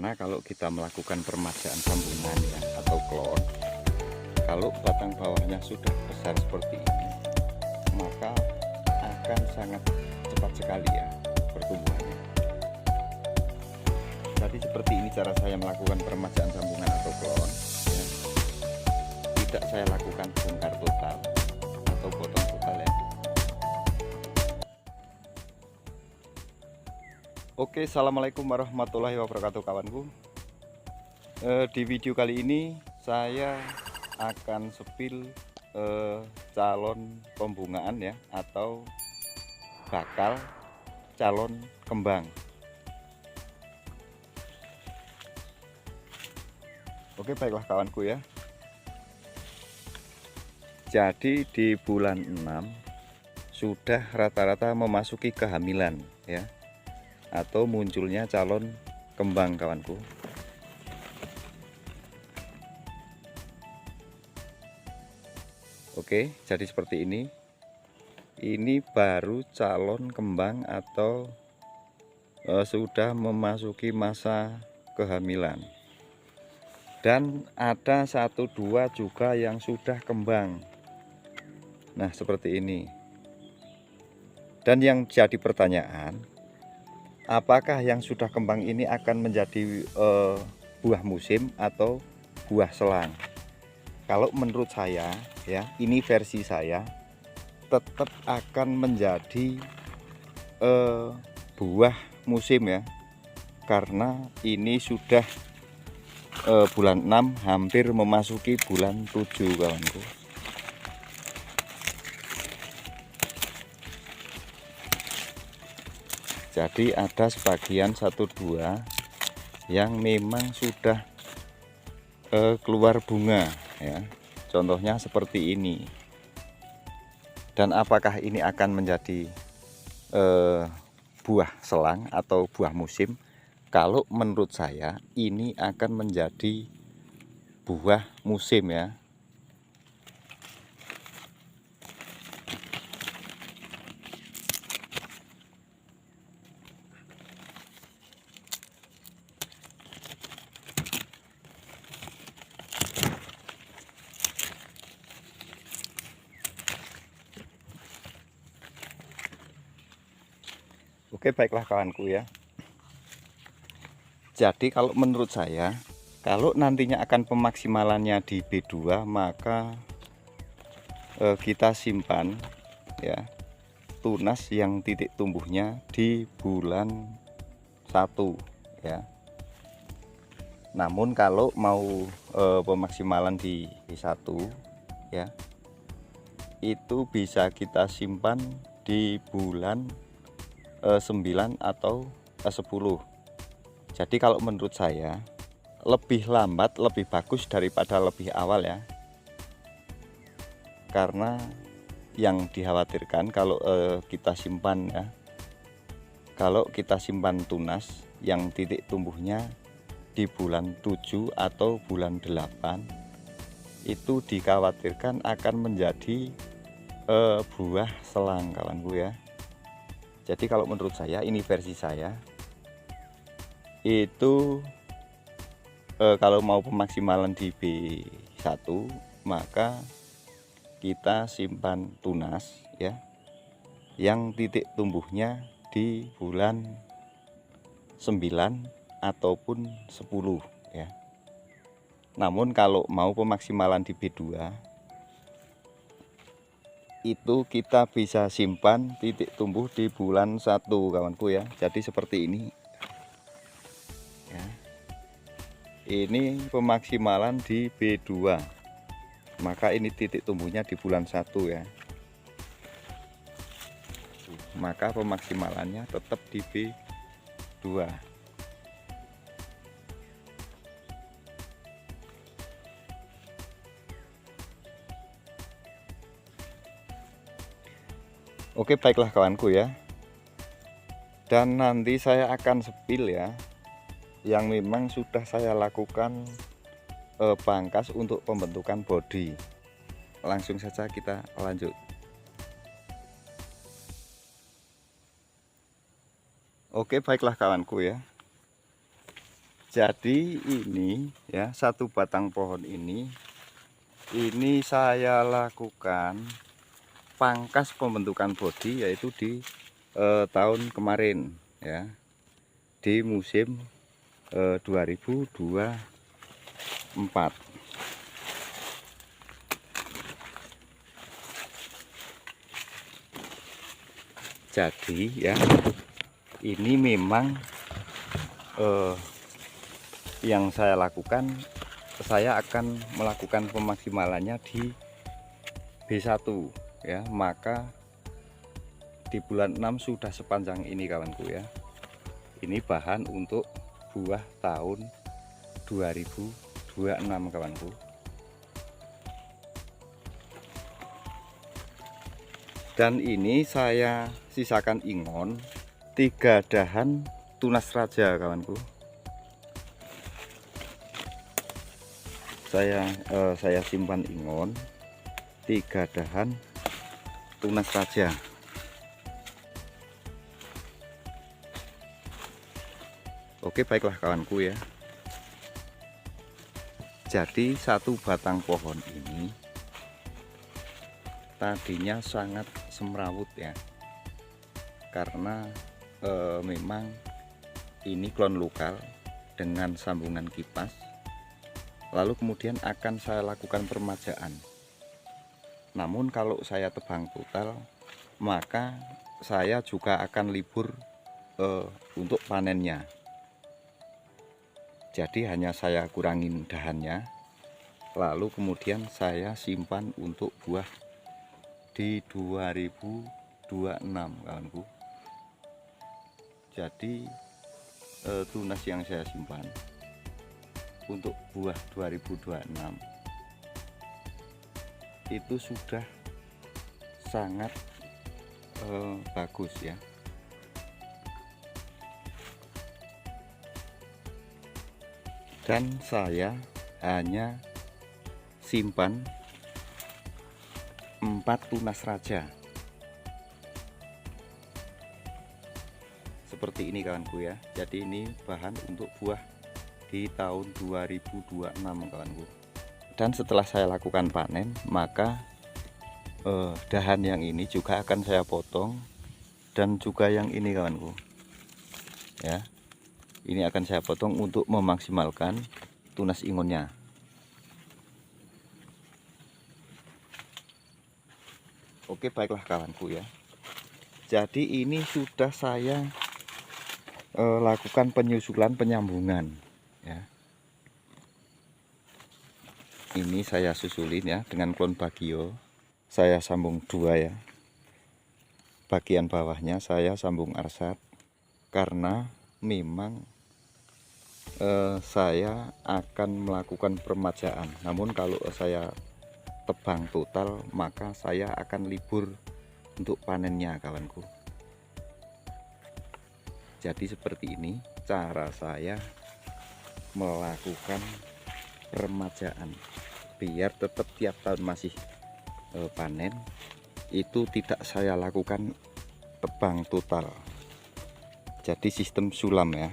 Karena kalau kita melakukan permajaan sambungan ya atau klon, kalau batang bawahnya sudah besar seperti ini, maka akan sangat cepat sekali ya pertumbuhannya. Jadi seperti ini cara saya melakukan permajaan sambungan atau klon ya. Tidak saya lakukan bongkar total atau potong total ya. Oke, assalamualaikum warahmatullahi wabarakatuh kawanku. Di video kali ini saya akan sepil calon pembungaan ya atau bakal calon kembang. Oke, baiklah kawanku ya. Jadi di bulan 6 sudah rata-rata memasuki kehamilan ya, atau munculnya calon kembang kawanku. Oke, jadi seperti ini. Ini baru calon kembang atau sudah memasuki masa kehamilan. Dan ada 1-2 juga yang sudah kembang. Nah, seperti ini. Dan yang jadi pertanyaan, apakah yang sudah kembang ini akan menjadi buah musim atau buah selang? Kalau menurut saya ya, ini versi saya, tetap akan menjadi buah musim ya, karena ini sudah bulan 6 hampir memasuki bulan 7 kawanku. Jadi ada sebagian 1-2 yang memang sudah keluar bunga ya. Contohnya seperti ini. Dan apakah ini akan menjadi buah selang atau buah musim? Kalau menurut saya ini akan menjadi buah musim ya. Oke, baiklah kawanku ya. Jadi kalau menurut saya, kalau nantinya akan pemaksimalannya di B2, maka kita simpan ya tunas yang titik tumbuhnya di bulan 1 ya. Namun kalau mau pemaksimalan di B1 ya, itu bisa kita simpan di bulan 9 atau 10. Jadi kalau menurut saya lebih lambat lebih bagus daripada lebih awal ya. Karena yang dikhawatirkan kalau kita simpan ya, kalau kita simpan tunas yang titik tumbuhnya di bulan 7 atau bulan 8, itu dikhawatirkan akan menjadi buah selang kawanku ya. Jadi kalau menurut saya, ini versi saya, itu kalau mau pemaksimalan di B1, maka kita simpan tunas ya, yang titik tumbuhnya di bulan 9 ataupun 10 ya. Namun kalau mau pemaksimalan di B2, itu kita bisa simpan titik tumbuh di bulan 1 kawanku ya. Jadi seperti ini ya. Ini pemaksimalan di B2, maka ini titik tumbuhnya di bulan 1 ya. Maka pemaksimalannya tetap di B2. Oke, baiklah kawanku ya. Dan nanti saya akan sepil ya, yang memang sudah saya lakukan pangkas untuk pembentukan bodi. Langsung saja kita lanjut. Oke, baiklah kawanku ya. Jadi ini ya, satu batang pohon ini saya lakukan pangkas pembentukan bodi yaitu di tahun kemarin ya, di musim 2024. Jadi ya, ini memang yang saya lakukan, saya akan melakukan pemaksimalannya di B1 ya, maka di bulan 6 sudah sepanjang ini kawanku ya. Ini bahan untuk buah tahun 2026 kawanku. Dan ini saya sisakan ingon 3 dahan tunas raja kawanku. Saya simpan ingon 3 dahan tunas raja. Oke, baiklah kawanku ya. Jadi satu batang pohon ini tadinya sangat semrawut ya, karena memang ini klon lokal dengan sambungan kipas. Lalu kemudian akan saya lakukan permajaan. Namun kalau saya tebang total, maka saya juga akan libur untuk panennya. Jadi hanya saya kurangin dahannya, lalu kemudian saya simpan untuk buah di 2026 kawanku. Jadi tunas yang saya simpan untuk buah 2026 itu sudah sangat bagus ya. Dan saya hanya simpan 4 tunas raja seperti ini kawanku ya. Jadi ini bahan untuk buah di tahun 2026 kawanku. Dan setelah saya lakukan panen, maka dahan yang ini juga akan saya potong, dan juga yang ini kawanku ya, ini akan saya potong untuk memaksimalkan tunas ingonnya. Oke, baiklah kawanku ya. Jadi ini sudah saya lakukan penyusulan penyambungan ya. Ini saya susulin ya dengan klon bagio. Saya sambung 2 ya. Bagian bawahnya saya sambung arsat karena memang saya akan melakukan permajaan. Namun kalau saya tebang total, maka saya akan libur untuk panennya kawanku. Jadi seperti ini cara saya melakukan permajaan biar tetap tiap tahun masih panen. Itu tidak saya lakukan tebang total, jadi sistem sulam ya.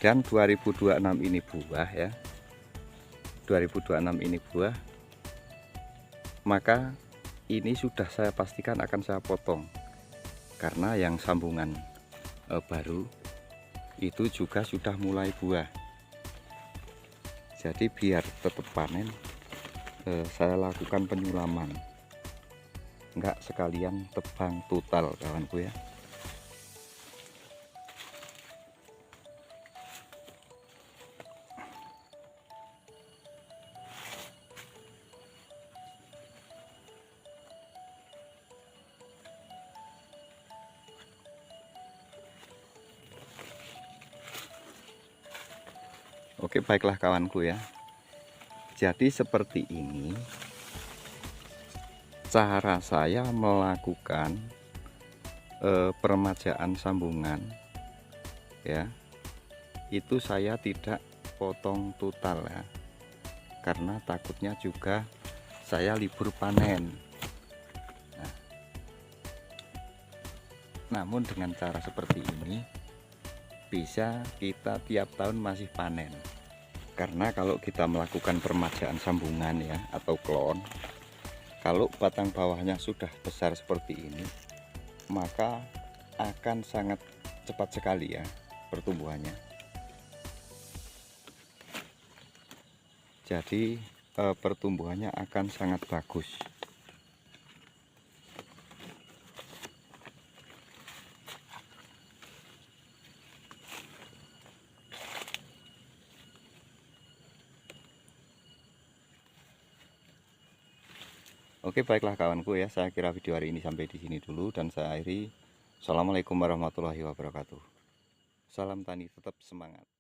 Dan 2026 ini buah ya, 2026 ini buah, maka ini sudah saya pastikan akan saya potong, karena yang sambungan baru itu juga sudah mulai buah. Jadi biar tetap panen, saya lakukan penyulaman, enggak sekalian tebang total kawanku ya. Oke, baiklah kawanku ya. Jadi seperti ini cara saya melakukan permajaan sambungan ya. Itu saya tidak potong total ya, karena takutnya juga saya libur panen. Namun dengan cara seperti ini bisa kita tiap tahun masih panen. Karena kalau kita melakukan permajaan sambungan ya atau klon, kalau batang bawahnya sudah besar seperti ini, maka akan sangat cepat sekali ya pertumbuhannya. Jadi pertumbuhannya akan sangat bagus. Oke, baiklah kawanku ya, saya kira video hari ini sampai di sini dulu dan saya akhiri. Assalamualaikum warahmatullahi wabarakatuh. Salam tani tetap semangat.